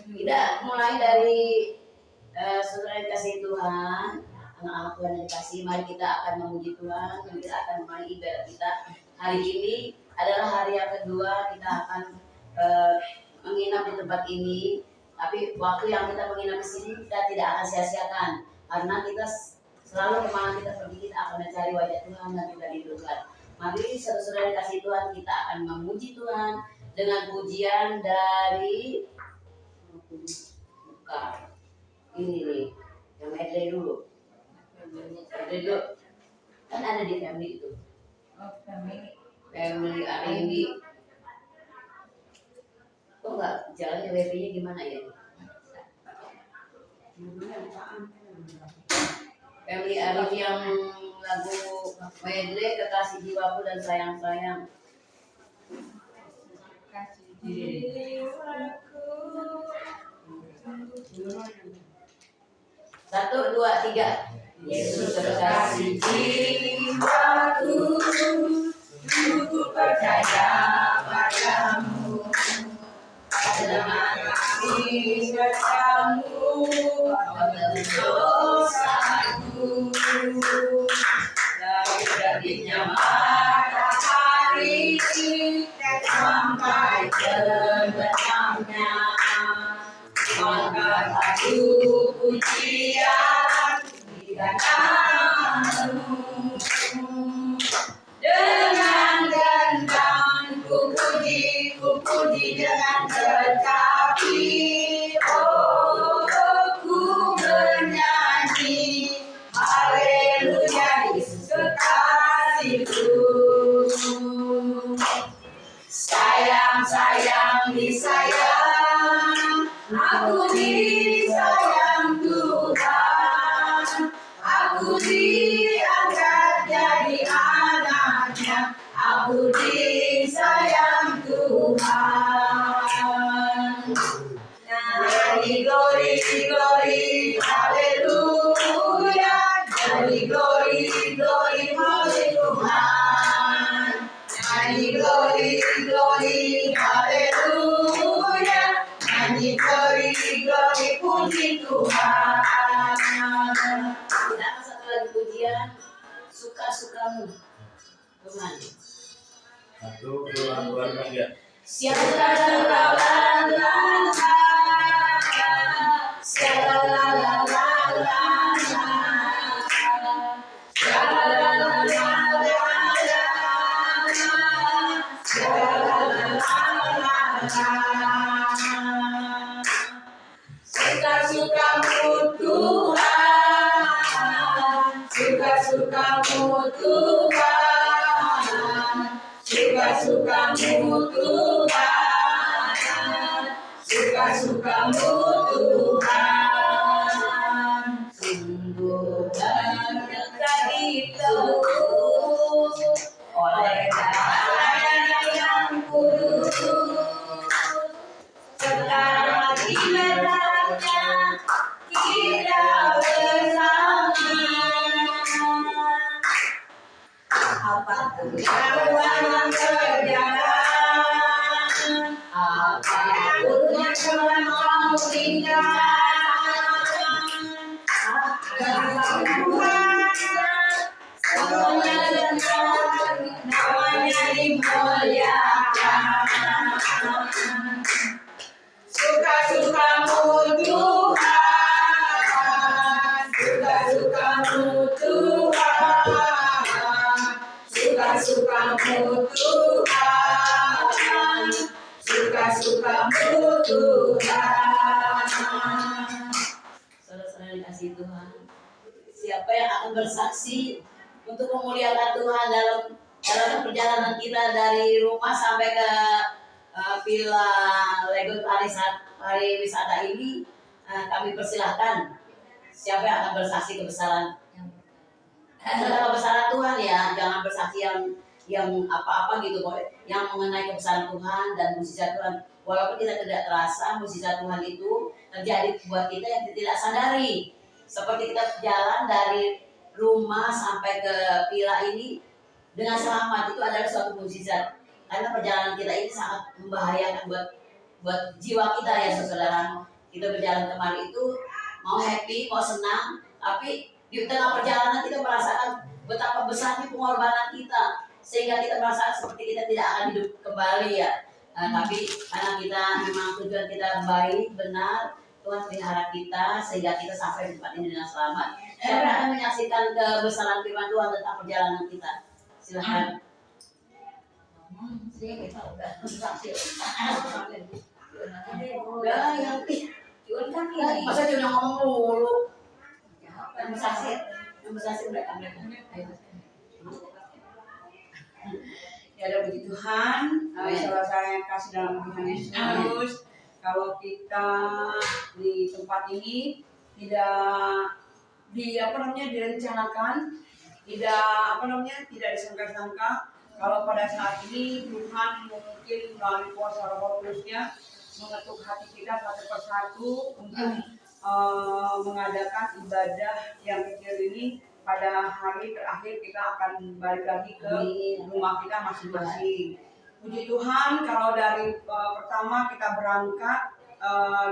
Tidak, mulai dari saudara dikasih Tuhan, anak-anak Tuhan yang dikasih, mari kita akan memuji Tuhan, dan kita akan memulai ibadah kita. Hari ini adalah hari yang kedua kita akan menginap di tempat ini. Tapi waktu yang kita menginap di sini kita tidak akan sia-siakan, karena kita selalu kemana kita pergi kita akan mencari wajah Tuhan dan kita didoakan. Mari saudara-saudara dikasih Tuhan, kita akan memuji Tuhan dengan pujian dari ini nih, yang medley dulu. Medley dulu. Kan ada di family itu. Family R&B. Kok nggak jalannya wifi-nya gimana ya? Family R&B yang lagu medley Kekasih Jiwaku dan Sayang-Sayang. Satu, dua, tiga. Yesus kekasih jiwaku, ku percaya padamu. Dengan kasih sertamu, kau tebus dosaku. Dari terbitnya matahari sampai terbenamnya, maka aku pujian di tanganmu. Dengan gendang ku puji dengan tetapi, oh ku menyanyi haleluya Yesus kekasihku. Sayang disayang, aku disayang Tuhan, aku diangkat jadi anaknya, aku disayang Tuhan. Nyanyi glory, haleluya, nyanyi glory, haleluya. Nyanyi glory, haleluya, nyanyi glory, puji Tuhan. Kita satu lagi pujian, suka-sukamu Tuhan. Satu, dua, tiga. Suka-sukamu Tuhan, suka-sukamu Tuhan, suka-sukamu Tuhan, suka-sukamu Tuhan. Sungguh berkat itu oleh darah yang kudus, sekarang lagi ledaknya kita bersama. Apapun yang terjadi, apapun yang kau tinggalkan, semuanya namanya dimuliakan. Suka-sukamu Tuhan, suka-sukamu Tuhan, suka-sukamu Tuhan, suka-sukamu Tuhan. Saudara-saudara dikasih Tuhan, siapa yang akan bersaksi untuk memuliakan Tuhan dalam perjalanan kita dari rumah sampai ke Villa Legot pariwisata ini? Kami persilahkan. Siapa yang akan bersaksi kebesaran Tuhan ya? Jangan bersaksi yang apa-apa gitu, yang mengenai kebesaran Tuhan dan mukjizat Tuhan. Walaupun kita tidak terasa, mukjizat Tuhan itu terjadi buat kita yang tidak sadari. Seperti kita jalan dari rumah sampai ke villa ini dengan selamat, itu adalah suatu mukjizat. Karena perjalanan kita ini sangat membahayakan buat jiwa kita ya saudara. Kita berjalan kemari itu mau happy, mau senang, tapi di tengah perjalanan kita merasakan betapa besarnya pengorbanan kita, sehingga kita merasakan seperti kita tidak akan hidup kembali ya. Tapi karena kita memang tujuan kita baik, benar, Tuhan pelihara kita sehingga kita sampai di tempat ini dengan selamat. Saya akan menyaksikan kebesaran firman Tuhan tentang perjalanan kita. Silakan. Kita udah saksi. Udah yang Juan kan ini. Masa cuma ngomong dulu. Yang saksi mereka. Ya ada puji Tuhan, saudara saya yang kasih dalam Tuhan Yesus. Kalau kita di tempat ini tidak direncanakan, tidak disangka-sangka. Kalau pada saat ini Tuhan mungkin melalui kuasa Roh Kudus-Nya mengetuk hati kita satu persatu untuk mengadakan ibadah yang kecil ini. Pada hari terakhir kita akan balik lagi ke rumah kita masing-masing. Puji Tuhan, kalau dari pertama kita berangkat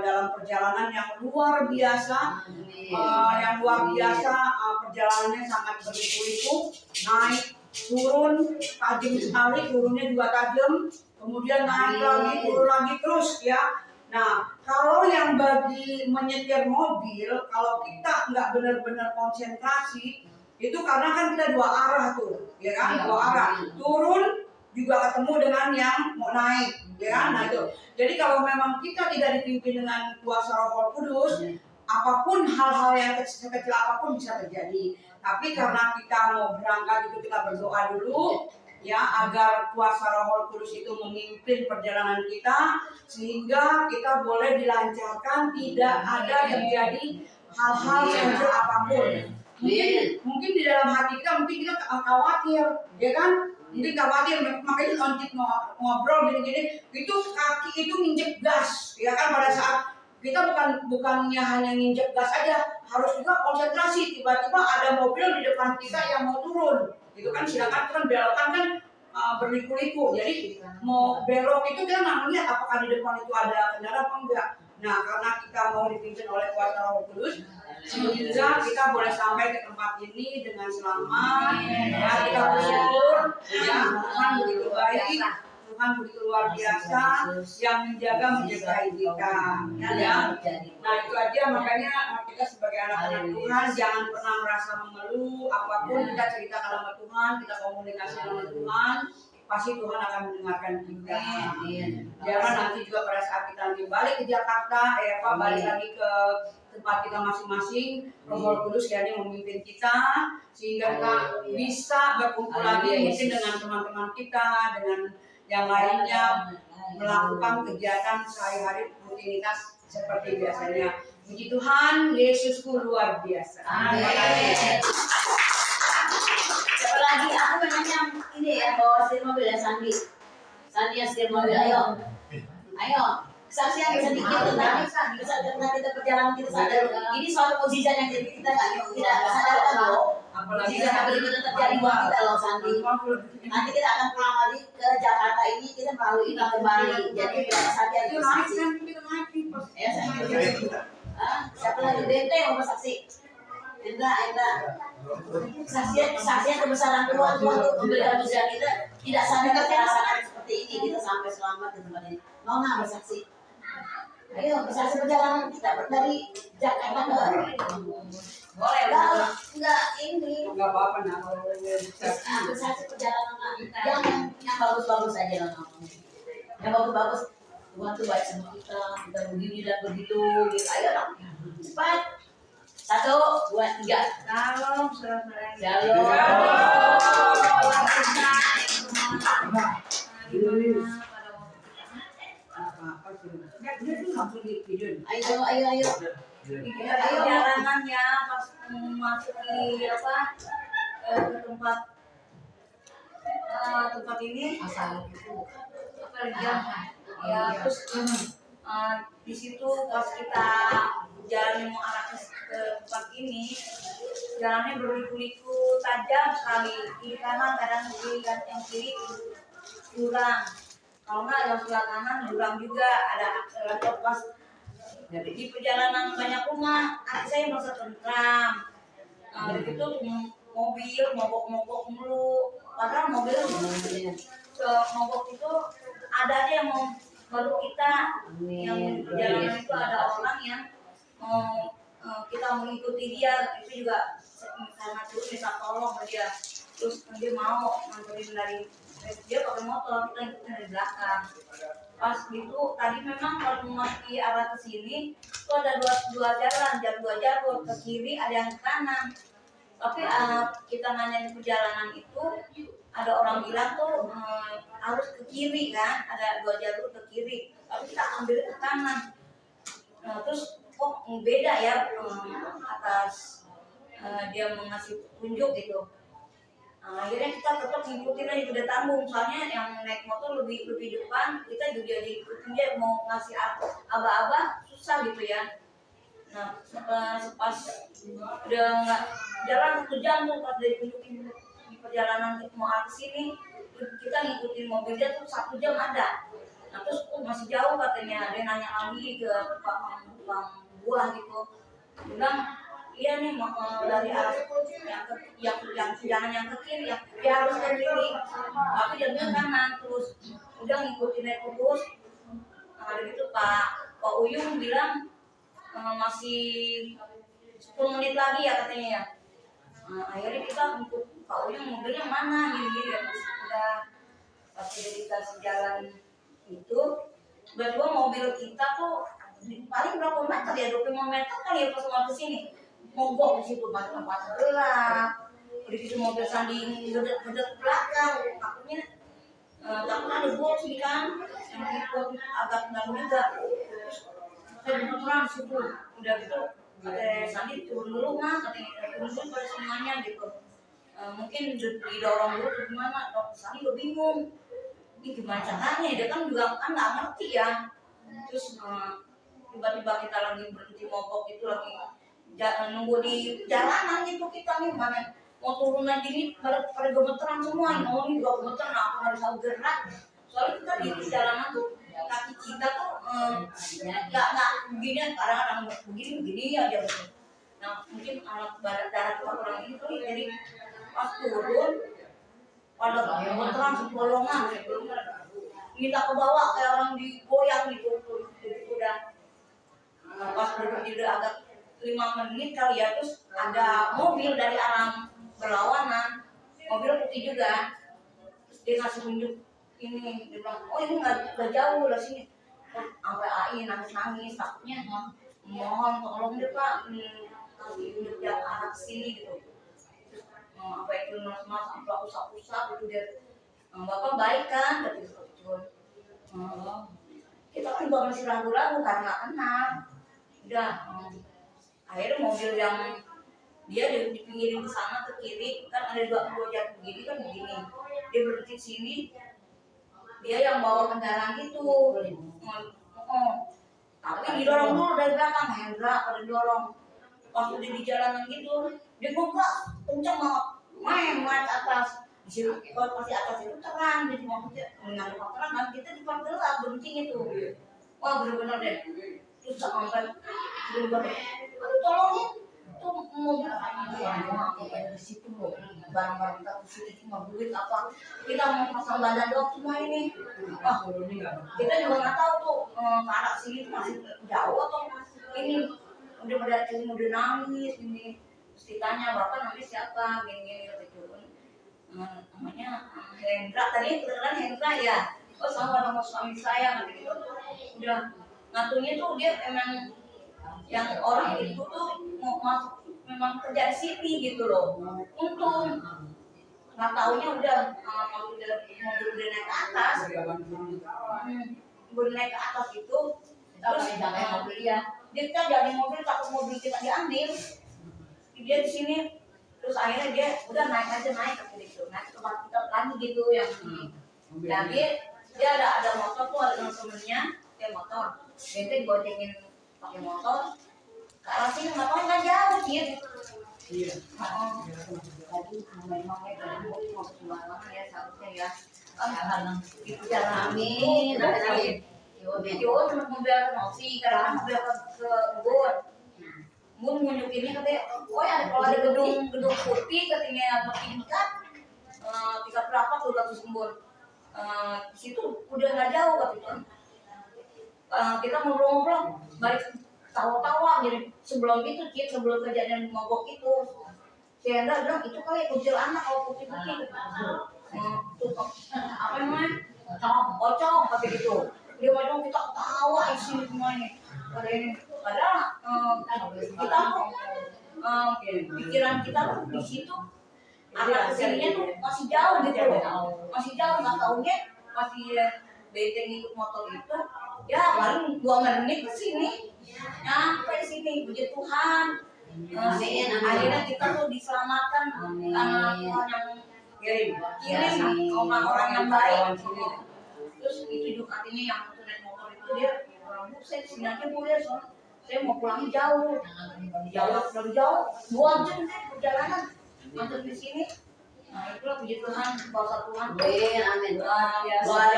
dalam perjalanan yang luar biasa, perjalanannya sangat berliku-liku, naik, turun, tajam sekali, turunnya juga tajam, kemudian naik lagi, turun lagi terus ya. Nah, kalau yang bagi menyetir mobil, kalau kita nggak benar-benar konsentrasi, itu karena kan kita dua arah tuh, ya kan? Dua arah, turun juga ketemu dengan yang mau naik, ya kan? Nah itu. Jadi kalau memang kita tidak dipimpin dengan kuasa Roh Kudus, apapun hal-hal yang kecil apapun bisa terjadi. Tapi karena kita mau berangkat itu kita berdoa dulu. Ya, agar kuasa Roh Kudus itu memimpin perjalanan kita sehingga kita boleh dilancarkan, tidak ada terjadi hal-hal kecil apapun. Mungkin di dalam hati kita mungkin kita khawatir, ya kan? Mungkin khawatir, makanya lanjut ngobrol gini-gini, itu kaki itu nginjek gas, ya kan? Pada saat kita bukannya hanya nginjek gas aja, harus juga konsentrasi. Tiba-tiba ada mobil di depan kita yang mau turun. Itu kan silakan kan belokan kan berliku-liku. Jadi mau belok itu kita nggak melihat apakah di depan itu ada kendaraan apa enggak. Nah, karena kita mau dipimpin oleh kuasa Roh Kudus, sehingga kita boleh sampai ke tempat ini dengan selamat. Ya, kita bersyukur. Ya, Tuhan begitu baik. Tuhan begitu luar biasa yang menjagai kita. Ya. Nah itu aja, makanya kita sebagai anak-anak Tuhan jangan pernah merasa mengeluh. Apapun kita ceritakan sama Tuhan, kita komunikasi sama Tuhan, pasti Tuhan akan mendengarkan kita. Jangan nanti juga pada saat kita nanti balik ke Jakarta, balik lagi ke tempat kita masing-masing, Roh Kudus kiranya memimpin kita sehingga kita bisa berkumpul lagi mungkin dengan teman-teman kita, dengan yang lainnya, melakukan kegiatan sehari-hari rutinitas seperti biasanya. Puji Tuhan, Yesusku luar biasa. Amin. Siapa lagi? Aku pengennya ini ya, bawa setir mobil ya, Sandi yang setir mobil, ayo. Kesaksian sedikit tentang kita perjalanan kita sadar. Ini suatu mukjizat yang jadi kita tidak sadarkan loh. Mukjizat yang begitu terjadi buat kita loh, Sandi. Nanti kita akan pulang lagi ke Jakarta ini, kita melalui ini kembali. Jadi kita saksian itu saksi. Ya, siapa lagi? Bente yang bersaksi. Enggak. Kesaksian kebesaran Tuhan untuk memberikan mukjizat kita tidak sampai kita rasakan seperti ini. Kita sampai selamat di tempat ini. Nona bersaksi. Ayo, bersaksi perjalanan kita dari Jakarta ke boleh, enggak ini. Enggak apa-apa, nah. Bersaksi perjalanan yang bagus-bagus aja Nona. Yang bagus-bagus. Tuhan tuh baik sama kita begini dan begitu. Ayo dong. Cepat. 1, 2, 3. Shalom, saudara. Shalom. Ayo. Perjalanannya pas memasuki ke tempat ini ya terus di situ pas kita jalan mengarah ke tempat ini, jalannya berliku-liku, tajam sekali, kiri kanan kadang kiri yang kiri curang. Kalau nggak yang sebelah kanan jurang juga, ada pas di perjalanan banyak rumah, hati saya merasa tentram. Begitu mobil mogok-mogok mulu, padahal mobil mogok itu ada aja yang mau baru kita, yang perjalanan itu ada orang yang mau kita mengikuti dia, itu juga karena terus minta tolong dia, terus dia mau nganterin dari dia pakai motor, kita ikutin dari belakang. Pas gitu tadi memang kalau masih arah ke sini itu ada dua jalan, dua jalur, ke kiri ada yang ke kanan. Tapi kita nanya di perjalanan itu ada orang bilang tuh harus ke kiri kan, ada dua jalur ke kiri, tapi kita ambil ke kanan. Terus kok beda ya atas dia mengasih petunjuk gitu. Akhirnya kita tetap ngikutin aja, udah tanggung, soalnya yang naik motor lebih depan, kita juga diikutin dia, mau ngasih aba-aba susah gitu ya. Nah pas udah nggak jalan 1 jam tuh, pas dari tunjukin di perjalanan mau ke sini, kita ngikutin mobilnya tuh 1 jam ada. Nah terus masih jauh katanya, dia nanya lagi ke tukang buah gitu, bilang iya nih dari arah yang jalan yang ke kiri, yang dia harus ke kiri, tapi dia ke kanan, terus udah ngikutin terus. Ada gitu Pak Uyung bilang masih 10 menit lagi ya katanya ya. Akhirnya kita untuk Pak Uyung mobilnya mana gini ya, terus udah pasti dikasih jalan itu, berdua mobil kita tuh paling berapa meter ya, 25 meter kan ya, pas mau ke sini mogok di situ, tempat gelap, begitu mobil sanding gede belakang, takutnya ada bot sih kan, yang ikut agak mengganggu juga. Saya beneran situ, udah gitu kata Sandi turun dulu mas, katanya turun dulu pada semuanya gitu. Mungkin didorong dulu ke gimana, Sandi juga bingung, ini gimana caranya, dia kan juga kan nggak ngerti ya. Terus tiba-tiba kita lagi berhenti mogok itu, lagi nunggu di jalanan gitu, kita nih mana mau turun lagi nih, pada gemeteran semua, ini juga gemeteran, aku nggak bisa gerak, soalnya kita di jalanan tuh kaki kita tuh nggak begini, kadang-kadang begini aja gitu. Nah mungkin anak badan darah kita kurang ini tuh, jadi pas turun pada gemeteran sebolongan, minta ke bawah kayak orang digoyang gitu, udah pas berhenti udah agak 5 menit kali ya, terus ada mobil dari arah berlawanan, mobil putih juga, terus dia kasih tunjuk ini, dia bilang oh ini nggak jauh dari sini, sampai AI nangis takutnya, mohon tolong deh Pak kasih tunjuk yang arah sini gitu. Terus apa itu mas sampai usap gitu, dia bapak baik kan, tapi kita kan juga masih ragu-ragu karena nggak kenal. Udah akhirnya mobil yang dia dipinggirin ke sana ke kiri, kan ada dua jalan begini kan begini, dia berhenti sini, dia yang bawa kendaraan itu tapi didorong dulu dari belakang, Hendra pada dorong, pas udah di jalanan gitu dia ngegas kenceng banget, main ke atas. Di situ kalau pasti atas itu terang, jadi maksudnya menangkap terang kan, kita di depan gelap berhentinya tuh, wah bener-bener deh. Terus sampai bener-bener tolongin tuh mobil di situ loh, barang-barang kita di situ cuma duit apa, kita mau pasang badan doang semua ini. Wah kita juga nggak tahu tuh ke arah sini masih jauh atau ini udah pada udah nangis ini. Terus ditanya bapak namanya siapa, gini gitu. Namanya Hendra, tadi kebetulan Hendra ya, oh sama nama suami saya gitu. Udah ngatunya tuh dia emang yang orang itu tuh mau masuk memang kerja di sini gitu loh. Untung nggak taunya udah mobil udah naik ke atas, udah naik ke atas itu, terus mobil dia kita jadi mobil, takut mobil kita diambil, dia di sini. Terus akhirnya dia udah naik ke situ, naik ke tempat kita lagi gitu yang jadi dia ada motor tuh, ada temennya dia motor, dia diboncengin pakai motor ke arah sini, motornya nggak jauh sih. Iya. Tadi memangnya dari mobil mau ke mana ya seharusnya ya. Itu jalan Amin. Amin. Yo teman mobil nosi karena mobil ke Bogor. Mun nunjukinnya katanya, oh ada kalau ada gedung putih katanya bertingkat, tingkat berapa tuh 200 embun. Di situ udah nggak jauh katanya. Kita ngobrol-ngobrol, balik tawa-tawa jadi sebelum itu sebelum kejadian mogok itu, si Hendra bilang itu kali kucil anak kalau putih-putih. Apa namanya? Pocong kata gitu. Dia macam kita ketawa isi semuanya. Padahal kita kok pikiran kita tuh di situ arah kesininya tuh masih jauh gitu loh, masih jauh nggak taunya masih beteng ikut motor itu ya paling 2 menit ke sini nyampe di sini puji Tuhan. Akhirnya kita tuh diselamatkan karena Tuhan yang kirim orang-orang yang baik. Terus itu juga artinya yang naik motor itu dia saya sini aja boleh soalnya saya mau pulangnya jauh dari jauh 2 jam deh perjalanan untuk di sini. Nah itulah puji Tuhan kuasa Tuhan. Amin. Luar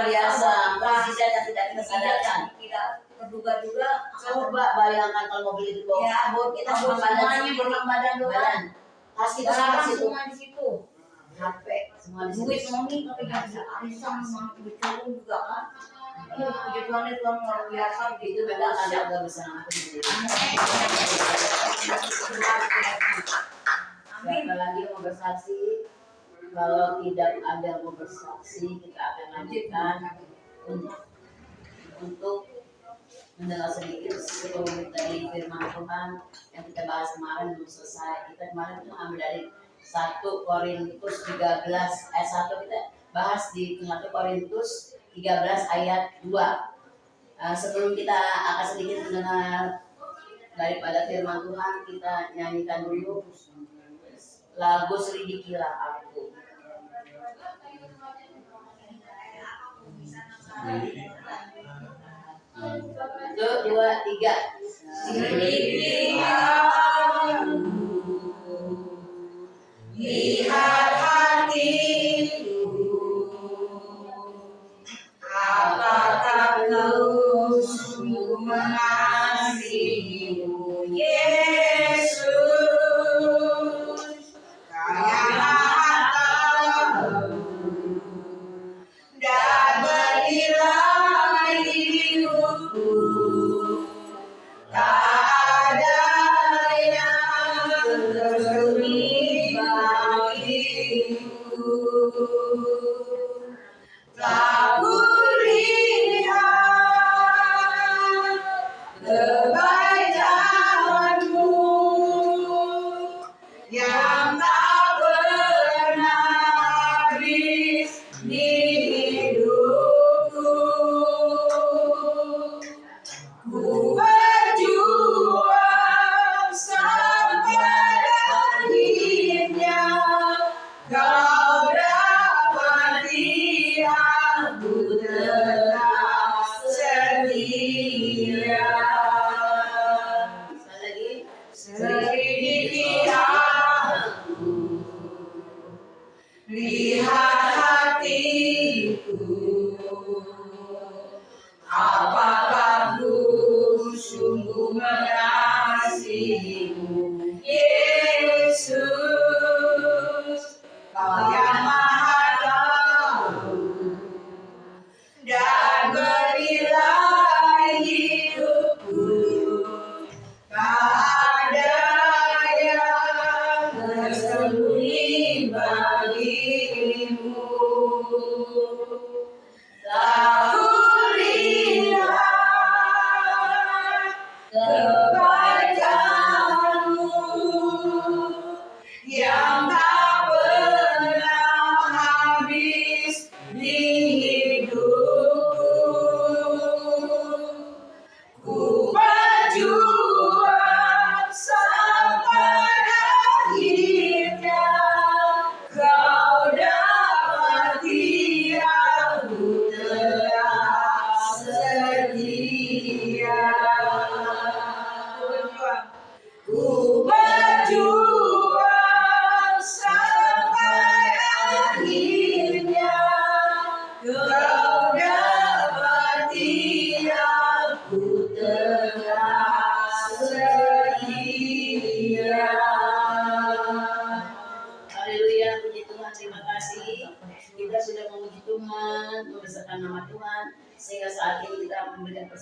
biasa. Mukjizat yang tidak kita sadarkan. Tidak terduga-duga. Coba bayangkan kalau mobil itu bawa kabut, kita semua semuanya belum badan doang. Kasih semua di situ. Semua di situ. HP, Semua di duit situ. mami tapi nggak bisa arisan sama bercurun juga kan. Aduh puji Tuhan itu luar biasa Itu memang ada agak bersama aku. Siapa lagi yang mau bersaksi? Kalau tidak ada yang mau bersaksi, kita akan lanjutkan untuk mendengar sedikit sebelum dari firman Tuhan yang kita bahas kemarin belum selesai. Kita kemarin itu ambil dari 1 Korintus 13 ayat 1, kita bahas di 1 Korintus 13 ayat 2. Sebelum kita akan sedikit mendengar daripada firman Tuhan, kita nyanyikan dulu lagu Selidikilah Aku. 1, 2, 3. Selidikilah lihat hatiku, apakah kau sungguh mengasihimu Yesus, Kau Maha tahu dan menilai hidupku, tak ada yang tersembunyi bagiku. Tak kulihat kebaikanmu yang tak pernah habis di hidupku. Ku berjuang sampai akhirnya, Kau dapati aku tetap setia. Sekali lagi. Selidikilah aku, lihat hatiku, apakah ku sungguh mengasihimu Yesus, Kau yang Maha tahu dan menilai hidupku, tak ada yang tersembunyi bagimu. Tak kulihat kebaikanmu yang tak pernah habis di hidupku. Ku berjuang sampai akhirnya, Kau dapati aku tetap setia.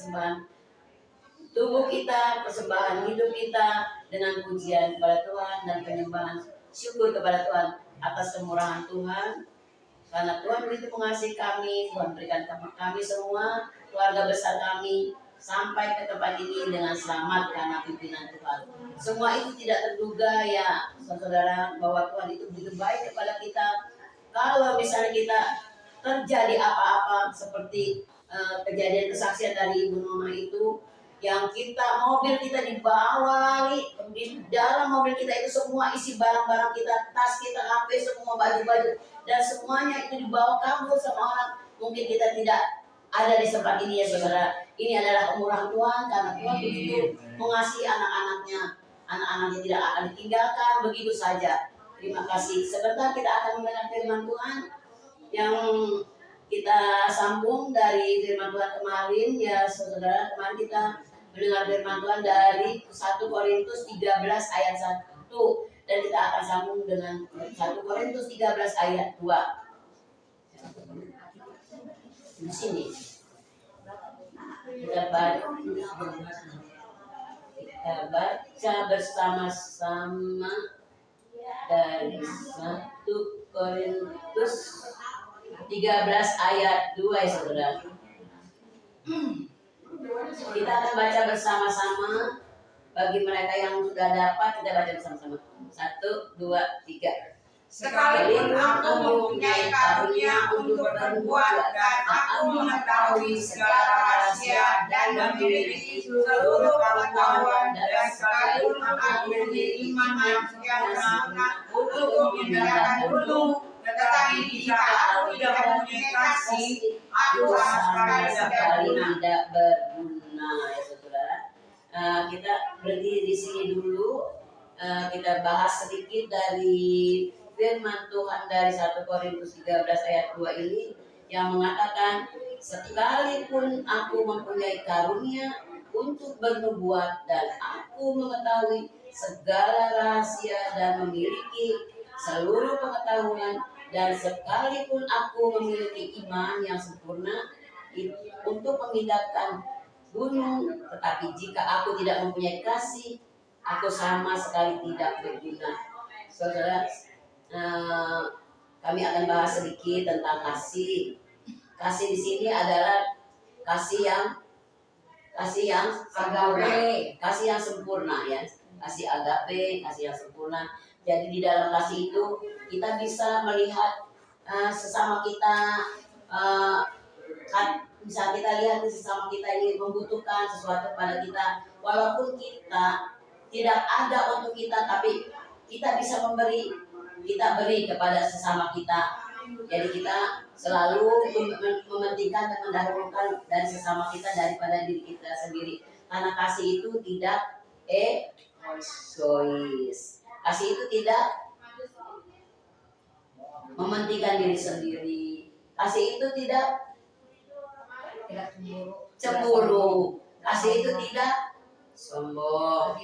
persembahan tubuh kita, persembahan hidup kita dengan pujian kepada Tuhan dan penyembahan syukur kepada Tuhan atas kemurahan Tuhan. Karena Tuhan begitu mengasihi kami, Tuhan berikan kami semua, keluarga besar kami, sampai ke tempat ini dengan selamat karena pimpinan Tuhan. Semua itu tidak terduga ya, saudara, bahwa Tuhan itu begitu baik kepada kita. Kalau misalnya kita terjadi apa-apa seperti kejadian kesaksian dari Ibu Nona itu, yang mobil kita dibawa, di dalam mobil kita itu semua isi barang-barang kita, tas kita, HP, semua baju-baju, dan semuanya itu dibawa kabur sama orang. Mungkin kita tidak ada di tempat ini ya saudara. Ini adalah kemurahan Tuhan karena Tuhan begitu mengasihi anak-anaknya. Anak-anaknya tidak akan ditinggalkan begitu saja. Terima kasih. Sebentar kita akan mendengar firman Tuhan yang kita sambung dari firman Tuhan kemarin ya saudara. Kemarin kita mendengar firman Tuhan dari 1 Korintus 13 ayat 1 dan kita akan sambung dengan 1 Korintus 13 ayat 2. Di sini kita baca bersama-sama dari 1 Korintus 13 ayat 2 ya saudara. Kita akan baca bersama-sama. Bagi mereka yang sudah dapat, kita baca bersama-sama. 1, 2, 3. Sekalipun aku mempunyai karunia untuk berbuat dan aku mengetahui segala rahasia dan memiliki seluruh pengetahuan dan sekalipun aku memiliki iman yang sekian sempurna untuk memindahkan gunung, tetapi jika aku tidak mempunyai kasih, aku sama sekali tidak berguna ya saudara. Kita berhenti di sini dulu. Kita bahas sedikit dari firman Tuhan dari 1 Korintus 13 ayat 2 ini yang mengatakan, sekalipun aku mempunyai karunia untuk bernubuat dan aku mengetahui segala rahasia dan memiliki seluruh pengetahuan, dan sekalipun aku memiliki iman yang sempurna untuk memindahkan gunung, tetapi jika aku tidak mempunyai kasih, aku sama sekali tidak berguna. Saudara, kami akan bahas sedikit tentang kasih. Kasih di sini adalah kasih yang agape, kasih yang sempurna ya. Kasih agape, kasih yang sempurna. Jadi di dalam kasih itu kita bisa melihat sesama kita, bisa kita lihat sesama kita ini membutuhkan sesuatu pada kita. Walaupun kita tidak ada untuk kita, tapi kita bisa memberi, kita beri kepada sesama kita. Jadi kita selalu mementingkan dan mendahulukan dari sesama kita daripada diri kita sendiri. Karena kasih itu tidak egois. Kasih itu tidak mementingkan diri sendiri. Kasih itu tidak cemburu. Kasih itu tidak sombong.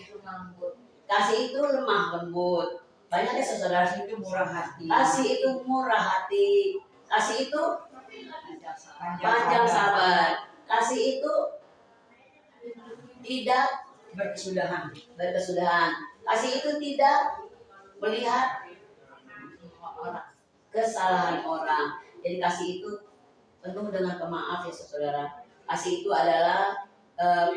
Kasih itu lemah lembut. Banyak ya saudara, itu murah hati. Kasih itu murah hati. Kasih itu panjang sabar. Kasih itu tidak berkesudahan. Kasih itu tidak melihat kesalahan orang. Jadi kasih itu penuh dengan pemaaf ya saudara. Kasih itu adalah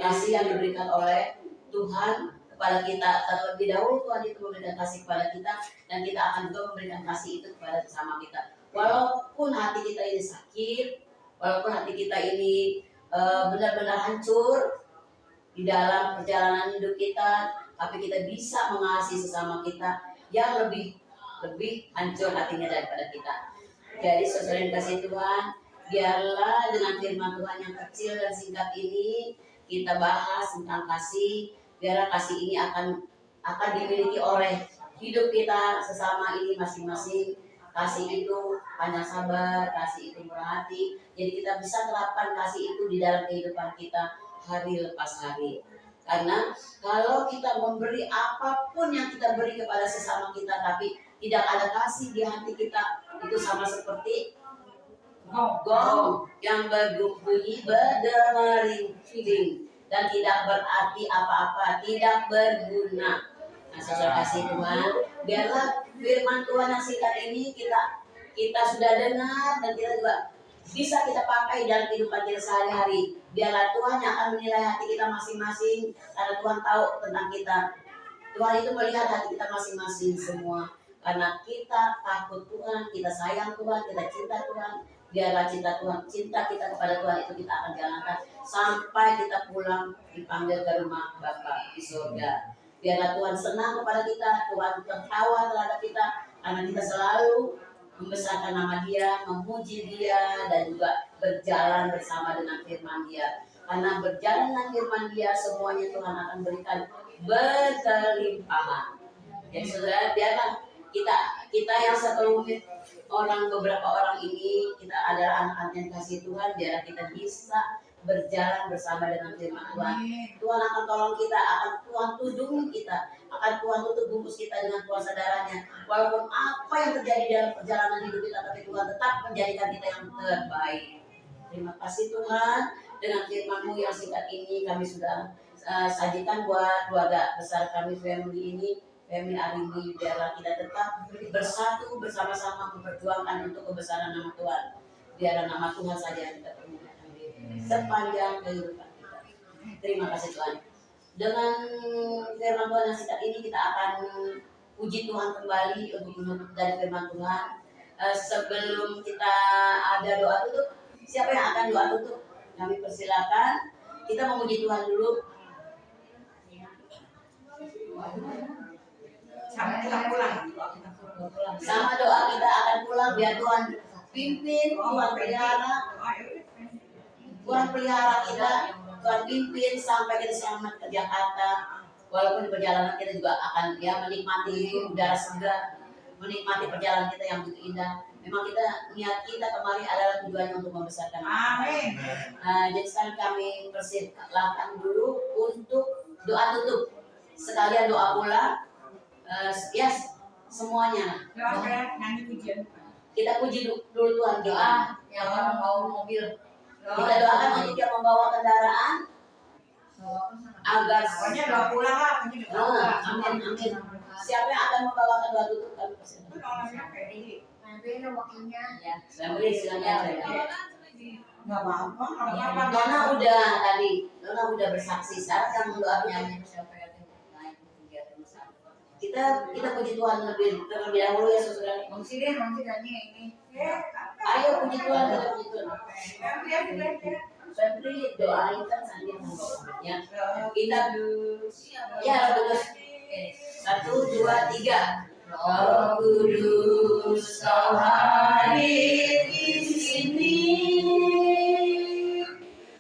kasih yang diberikan oleh Tuhan kepada kita. Terlebih dahulu Tuhan itu memberikan kasih kepada kita, dan kita akan juga memberikan kasih itu kepada sesama kita. Walaupun hati kita ini sakit, walaupun hati kita ini benar-benar hancur di dalam perjalanan hidup kita, tapi kita bisa mengasihi sesama kita yang lebih hancur hatinya daripada kita. Jadi saudara yang kasih Tuhan, biarlah dengan firman Tuhan yang kecil dan singkat ini kita bahas tentang kasih. Biarlah kasih ini akan dimiliki oleh hidup kita sesama ini masing-masing. Kasih itu panjang sabar, kasih itu murah hati. Jadi kita bisa terapkan kasih itu di dalam kehidupan kita hari lepas hari. Karena kalau kita memberi apapun yang kita beri kepada sesama kita, tapi tidak ada kasih di hati kita, itu sama seperti gong yang berbunyi berdemering dan tidak berarti apa-apa, tidak berguna. Nah, saudara kasih Tuhan, biarlah firman Tuhan yang singkat ini kita sudah dengar dan kita juga bisa kita pakai dalam kehidupan kita sehari-hari. Biarlah Tuhan yang akan menilai hati kita masing-masing, karena Tuhan tahu tentang kita. Tuhan itu melihat hati kita masing-masing semua. Karena kita takut Tuhan, kita sayang Tuhan, kita cinta Tuhan. Biarlah cinta kita kepada Tuhan itu kita akan jalankan sampai kita pulang dipanggil ke rumah Bapa di surga. Biarlah Tuhan senang kepada kita, Tuhan tertawa terhadap kita, karena kita selalu membesarkan nama Dia, memuji Dia, dan juga berjalan bersama dengan firman Dia. Karena berjalan dengan firman Dia, semuanya Tuhan akan berikan berkelimpahan. Jadi saudara, biarlah kita yang sekelumit beberapa orang ini, kita adalah anak-anak yang kasih Tuhan. Biarlah kita bisa berjalan bersama dengan firman Tuhan. Tuhan akan tolong kita, akan Tuhan tudungi kita, akan Tuhan tutup bungkus kita dengan kuasa darahnya. Walaupun apa yang terjadi dalam perjalanan hidup kita, tapi Tuhan tetap menjadikan kita yang terbaik. Terima kasih Tuhan, dengan firman-Mu yang singkat ini kami sudah sajikan buat keluarga besar kami, family Arimbi. Biarlah kita tetap bersatu bersama-sama memperjuangkan untuk kebesaran nama Tuhan. Biarlah nama Tuhan saja yang kita permuliakan sepanjang kehidupan kita. Terima kasih Tuhan. Dengan firman Tuhan yang singkat ini kita akan puji Tuhan kembali untuk menutup dari firman Tuhan. Sebelum kita ada doa tutup, siapa yang akan doa tutup? Kami persilakan. Kita memuji Tuhan dulu. Sama doa kita akan pulang, biar Tuhan pimpin, Tuhan pelihara kita, Tuhan pimpin sampai kita selamat ke Jakarta. Walaupun di perjalanan kita juga akan menikmati udara segar, menikmati perjalanan kita yang begitu indah. Memang niat kita kemarin adalah tujuannya untuk membesarkan. Amin. Jadi sekarang kami persilakan dulu untuk doa tutup, sekalian doa pula. Semuanya. Kita puji dulu Tuhan kita. Yang orang bawa mobil. Kita doakan untuk yang membawa kendaraan agar doa pulang lah. Amin. Siapa yang akan membawakan doa tutup? Kami persilakan. Wakilnya. Ya, Sambil silakan. Nggak apa-apa. Nona udah bersaksi. Sekarang yang mendoakan kita puji Tuhan terlebih dahulu ya saudara. Mangsi nanya ini. Ayo puji Tuhan, kita puji Tuhan. Santri doain kan sambil ya. Kita ya terus. 1, 2, 3. Roh Kudus Kau hadir di sini.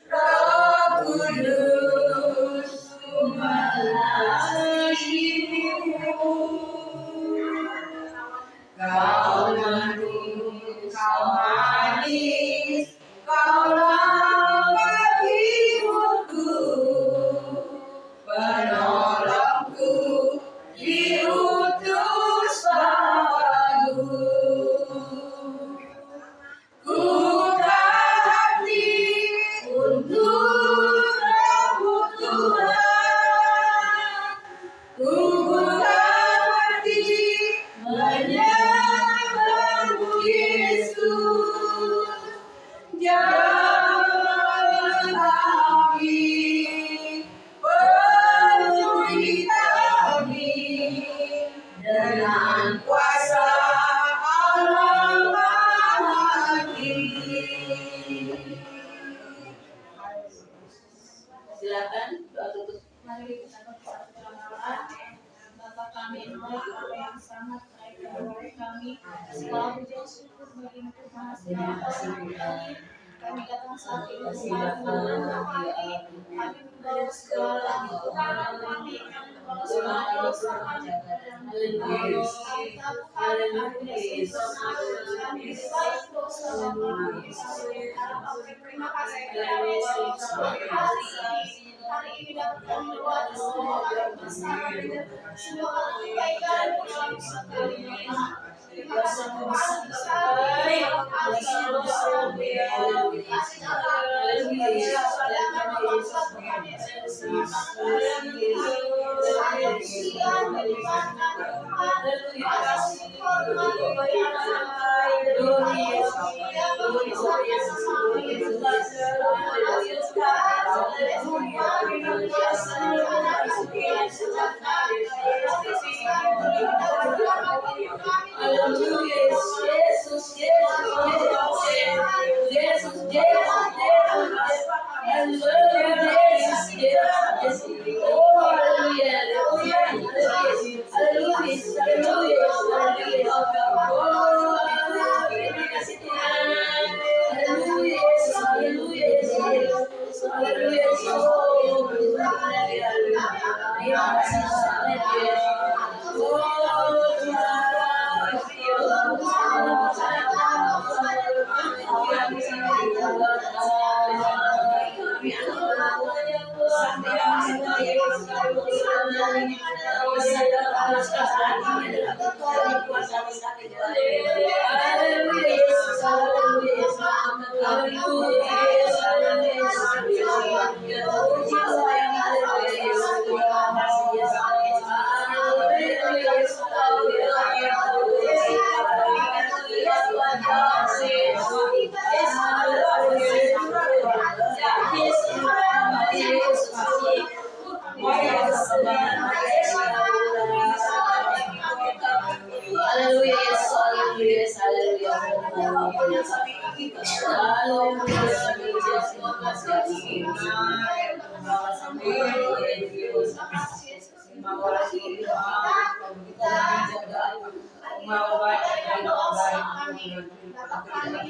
Roh Kudus Ku mengasihimu. Kau manis, Kau manis, Kaulah hidupku, penolongku, diutus padaku. Ku hati untuk rambut Tuhan, ku hati menyembahmu Yesus. Jangan api penuhi kami dengan kuasa Allah Maha Tinggi. Silakan doa tutup. Mari kita berdoa. Bapa kami yang sangat baik kepada kami, selalu puji syukur bagi Tuhan kami. Kami datang saat ini kami membawa segala kekurangan kami, membawa segala dosa kami. Terima kasih kepada Yesus hari ini dapat kami doa semua orang besar, semua kebaikan dalam sekali. Kuasamu besar, kuasamu besar, Haleluya, Yesus, haleluya, Yesus, haleluya,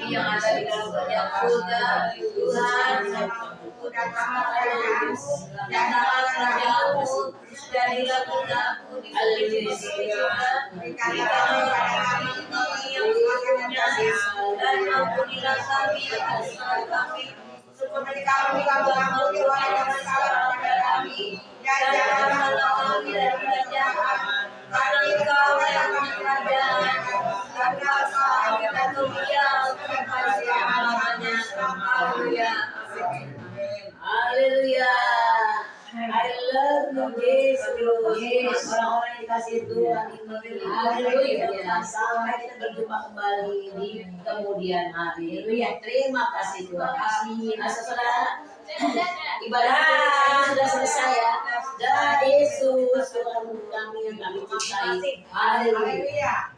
yang ada di dalam banyak surga, Tuhan, jadilah kehendakmu di bumi dan ampunilah kami atas salah kami seperti kami mengampuni orang yang bersalah kepada kami, dan janganlah kami dari kerajaan, karena Engkau yang punya kerajaan dan kuasa dan kemuliaan sampai selama-lamanya. Haleluya. Haleluya. I love you, Yesus. Orang-orang yang dikasih Tuhan ini. Haleluya. Sampai kita berjumpa kembali di kemudian hari. Haleluya. Terima kasih Tuhan. Nah, saudara, ibadah kita sudah selesai ya. Dan Yesus Tuhan kami yang kami cintai. Haleluya.